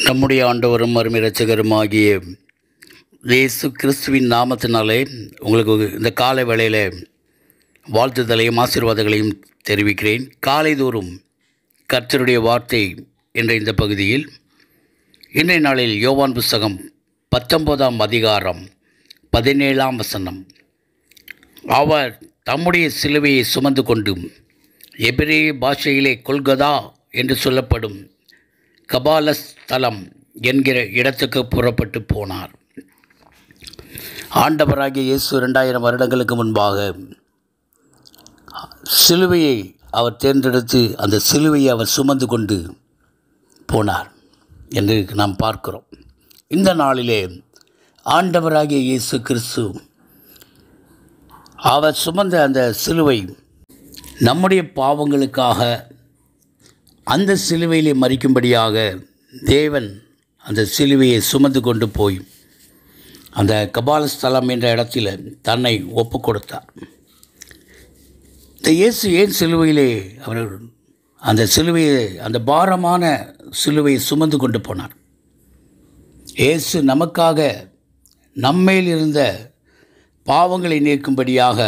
நம்முடைய ஆண்டவரும் அருமை இரட்சகருமாகிய இயேசு கிறிஸ்துவின் நாமத்தினாலே உங்களுக்கு இந்த காலை வேளையில் வாழ்த்துதலையும் ஆசீர்வாதங்களையும் தெரிவிக்கிறேன். காலைதோறும் கர்த்தருடைய வார்த்தை என்ற இந்த பகுதியில் இன்றைய நாளில் யோவான் புஸ்தகம் 19ஆம் அதிகாரம் 17ஆம் வசனம். அவர் தம்முடைய சிலுவையை சுமந்து கொண்டு எபிரேய பாஷையிலே கொல்கதா என்று சொல்லப்படும் கபாலஸ்தலம் என்கிற இடத்துக்கு புறப்பட்டு போனார். ஆண்டவராகிய இயேசு 2000 வருடங்களுக்கு முன்பாக சிலுவையை அவர் தேர்ந்தெடுத்து அந்த சிலுவையை அவர் சுமந்து கொண்டு போனார் என்று நாம் பார்க்கிறோம். இந்த நாளிலே ஆண்டவராகிய இயேசு கிறிஸ்து அவர் சுமந்த அந்த சிலுவை நம்முடைய பாவங்களுக்காக அந்த சிலுவையிலே மரிக்கும்படியாக தேவன் அந்த சிலுவையை சுமந்து கொண்டு போய் அந்த கபாலஸ்தலம் என்ற இடத்தில் தன்னை ஒப்பு கொடுத்தார். இந்த இயேசு ஏன் சிலுவையிலே அவர் அந்த சிலுவையை அந்த பாரமான சிலுவையை சுமந்து கொண்டு போனார்? இயேசு நமக்காக நம்மேல் இருந்த பாவங்களை நீக்கும்படியாக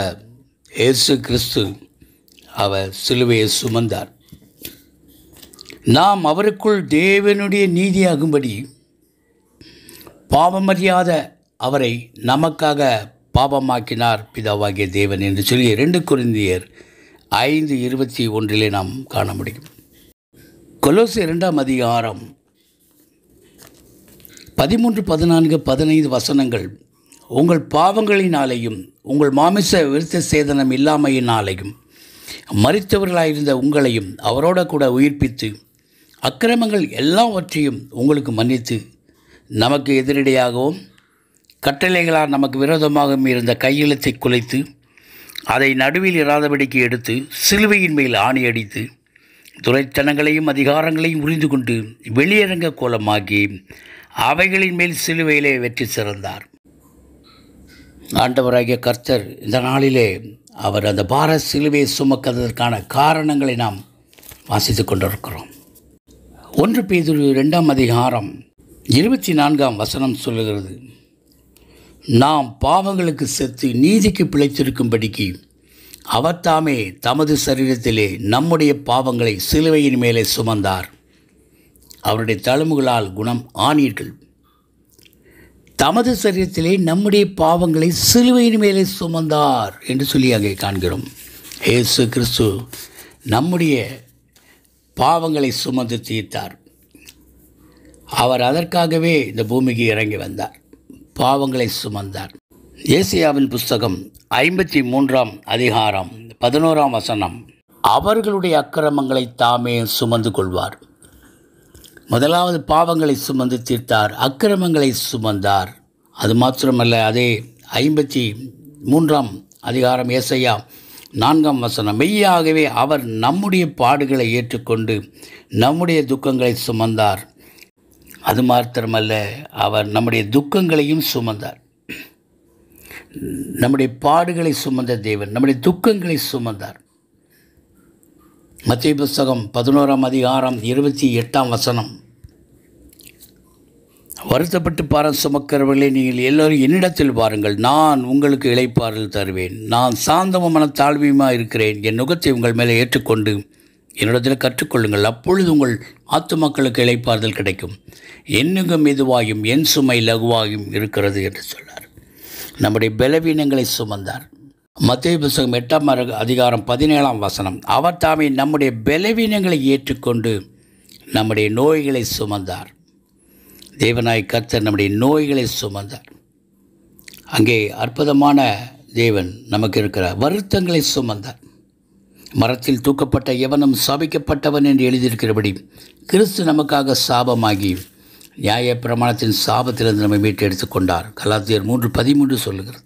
இயேசு கிறிஸ்து அவர் சிலுவையை சுமந்தார். நாம் அவருக்குள் தேவனுடைய நீதியாகும்படி பாவமறியாத அவரை நமக்காக பாவமாக்கினார் பிதாவாகிய தேவன் என்று சொல்லி 2 கொரிந்தியர் 5:21 நாம் காண முடியும். கொலோசியர் 2ஆம் அதிகாரம் 13, 14, 15 வசனங்கள் உங்கள் பாவங்களினாலேயும் உங்கள் மாமிச விருத்த சேதனம் இல்லாமையினாலேயும் மரித்தவர்களாயிருந்த உங்களையும் அவரோட கூட உயிர்ப்பித்து அக்கிரமங்கள் எல்லாவற்றையும் உங்களுக்கு மன்னித்து நமக்கு எதிரடையாகவும் கட்டளைகளால் நமக்கு விரோதமாகவும் இருந்த கையெழுத்தை குலைத்து அதை நடுவில் இராதபடிக்கு எடுத்து சிலுவையின் மேல் ஆணி அடித்து துரைத்தனங்களையும் அதிகாரங்களையும் உறிந்து கொண்டு வெளியரங்க கோலமாகி அவைகளின் மேல் சிலுவையிலே வெற்றி சிறந்தார். ஆண்டவராகிய கர்த்தர் இந்த நாளிலே அவர் அந்த பார சிலுவையை சுமக்கிறதற்கான காரணங்களை நாம் வாசித்து கொண்டிருக்கிறோம். 1 பேதுரு 2ஆம் அதிகாரம் 24ஆம் வசனம் சொல்லுகிறது, நாம் பாவங்களுக்கு செத்து நீதிக்கு பிழைத்திருக்கும்படிக்கு அவர் தாமே தமது சரீரத்திலே நம்முடைய பாவங்களை சிலுவையின் மேலே சுமந்தார். அவருடைய தழும்புகளால் குணம் ஆனீர்கள். தமது சரீரத்திலே நம்முடைய பாவங்களை சிலுவையின் மேலே சுமந்தார் என்று சொல்லி அங்கே காண்கிறோம். இயேசு கிறிஸ்து நம்முடைய பாவங்களை சுமந்து தீர்த்தார். அவர் அதற்காகவே இந்த பூமிக்கு இறங்கி வந்தார், பாவங்களை சுமந்தார். ஏசாயாவின் புஸ்தகம் 53ஆம் அதிகாரம் 11ஆம் வசனம், அவர்களுடைய அக்கிரமங்களை தாமே சுமந்து கொள்வார். முதலாவது பாவங்களை சுமந்து தீர்த்தார், அக்கிரமங்களை சுமந்தார். அது மாத்திரமல்ல, அதே 53ஆம் அதிகாரம் ஏசாயா 4ஆம் வசனம், மெய்யாகவே அவர் நம்முடைய பாடுகளை ஏற்றுக்கொண்டு நம்முடைய துக்கங்களை சுமந்தார். அது மாத்திரமல்ல, அவர் நம்முடைய துக்கங்களையும் சுமந்தார். நம்முடைய பாடுகளை சுமந்த தேவன் நம்முடைய துக்கங்களை சுமந்தார். மத்தேயு புஸ்தகம் 11ஆம் அதிகாரம் 28ஆம் வசனம், வருத்தப்பட்டு பாரம் சுமக்கிறவர்களே, நீங்கள் எல்லோரும் என்னிடத்தில் வாருங்கள், நான் உங்களுக்கு இளைப்பாறுதல் தருவேன். நான் சாந்தமும் மனத்தாழ்மையுமாக இருக்கிறேன். என் நுகத்தை உங்கள் மேலே ஏற்றுக்கொண்டு என்னிடத்தில் கற்றுக்கொள்ளுங்கள், அப்பொழுது உங்கள் ஆத்துமாக்களுக்கு இளைப்பாறுதல் கிடைக்கும். என் நுகம் மெதுவாயும் என் சுமை லகுவாயும் இருக்கிறது என்று சொன்னார். நம்முடைய பலவீனங்களை சுமந்தார். மத்தேயு புஸ்தகம் 8ஆம் அதிகாரம் 17ஆம் வசனம், அவர் தாமே நம்முடைய பலவீனங்களை ஏற்றுக்கொண்டு நம்முடைய நோய்களை சுமந்தார். தேவனாய் கர்த்தர் நம்முடைய நோய்களை சுமந்தார். அங்கே அற்புதமான தேவன் நமக்கு இருக்கிறார். வருத்தங்களை சுமந்தார். மரத்தில் தூக்கப்பட்ட எவனும் சாபிக்கப்பட்டவன் என்று எழுதியிருக்கிறபடி கிறிஸ்து நமக்காக சாபமாகி நியாயப்பிரமாணத்தின் சாபத்திலிருந்து நம்மை மீட்டு எடுத்துக்கொண்டார். கலாத்தியர் 3:13 சொல்லுகிறது.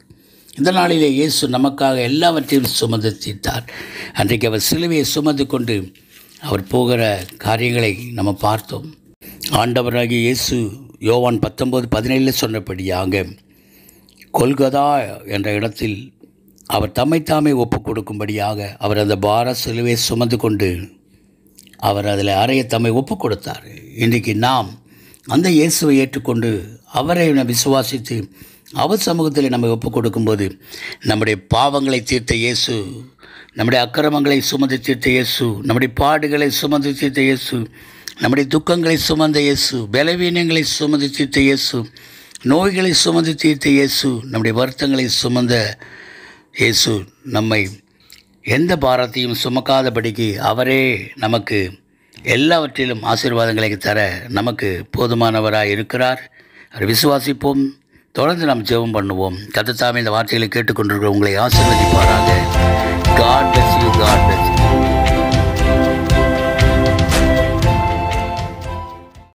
இந்த நாளிலே இயேசு நமக்காக எல்லாவற்றையும் சுமந்து தீர்த்தார். அன்றைக்கு அவர் சிலுவையை சுமந்து கொண்டு அவர் போகிற காரியங்களை நம்ம பார்த்தோம். ஆண்டவராகிய இயேசு யோவான் 19:17 சொன்னபடியாக கொல்கதா என்ற இடத்தில் அவர் தம்மைத்தாமே ஒப்பு கொடுக்கும்படியாக அவர் அந்த பார சிலுவையை சுமந்து கொண்டு அவர் அதில் அறைய தம்மை ஒப்பு கொடுத்தார். இன்றைக்கு நாம் அந்த இயேசுவை ஏற்றுக்கொண்டு அவரை விசுவாசித்து அவர் சமூகத்தில் நம்ம ஒப்புக் கொடுக்கும்போது நம்முடைய பாவங்களை தீர்த்த இயேசு, நம்முடைய அக்கிரமங்களை சுமந்து தீர்த்த இயேசு, நம்முடைய பாடுகளை சுமந்து தீர்த்த இயேசு, நம்முடைய துக்கங்களை சுமந்த இயேசு, பலவீனங்களை சுமந்து தீர்த்த இயேசு, நோய்களை சுமந்து தீர்த்த இயேசு, நம்முடைய வருத்தங்களை சுமந்த இயேசு நம்மை எந்த பாரத்தையும் சுமக்காதபடிக்கு அவரே நமக்கு எல்லாவற்றிலும் ஆசீர்வாதங்களை தர நமக்கு போதுமானவராக இருக்கிறார். அதை விசுவாசிப்போம். தொடர்ந்து நாம் ஜெபம் பண்ணுவோம். கர்த்தர் தாமே இந்த வார்த்தைகளை கேட்டுக்கொண்டிருக்கிற உங்களை ஆசீர்வதிப்பாராக. God bless you. God bless you.